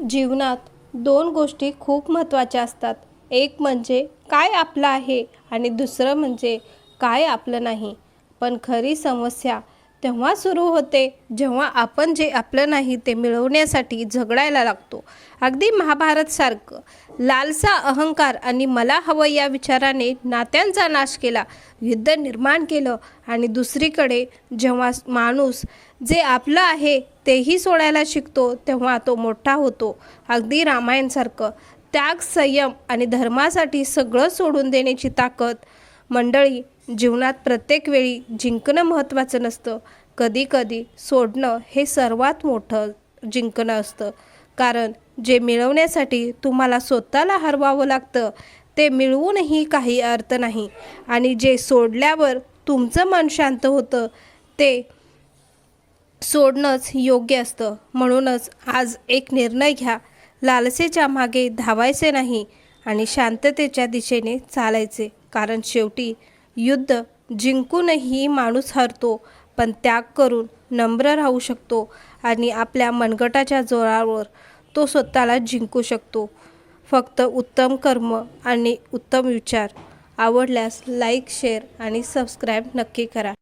जीवनात दोन गोष्टी खूप महत्त्वाच्या असतात. एक म्हणजे काय आपलं आहे आणि दुसरं म्हणजे काय आपलं नाही. पण खरी समस्या तेव्हा सुरू होते जेव्हा आपण जे आपलं नाही ते मिळवण्यासाठी झगडायला लागतो. अगदी महाभारतसारखं. लालसा, अहंकार आणि मला हवं या विचाराने नात्यांचा नाश केला, युद्ध निर्माण केलं. आणि दुसरीकडे जेव्हा माणूस जे आपलं आहे तेही सोडायला शिकतो तेव्हा तो मोठा होतो. अगदी रामायणसारखं. त्याग, संयम आणि धर्मासाठी सगळं सोडून देण्याची ताकद. मंडळी, जीवनात प्रत्येक वेळी जिंकणं महत्त्वाचं नसतं. कधीकधी सोडणं हे सर्वात मोठं जिंकणं असतं. कारण जे मिळवण्यासाठी तुम्हाला स्वतःला हरवावं लागतं ते मिळवूनही काही अर्थ नाही. आणि जे सोडल्यावर तुमचं मन शांत होतं ते सोडणंच योग्य असतं. म्हणूनच आज एक निर्णय घ्या. लालसेच्या मागे धावायचे नाही आणि शांततेच्या दिशेने चालायचे. कारण शेवटी युद्ध जिंकूनही माणूस हरतो, पण त्याग करून नम्र राहू शकतो आणि आपल्या मनगटाच्या जोरावर तो स्वतःला जिंकू शकतो. फक्त उत्तम कर्म आणि उत्तम विचार. आवडल्यास लाईक, शेअर आणि सबस्क्राईब नक्की करा.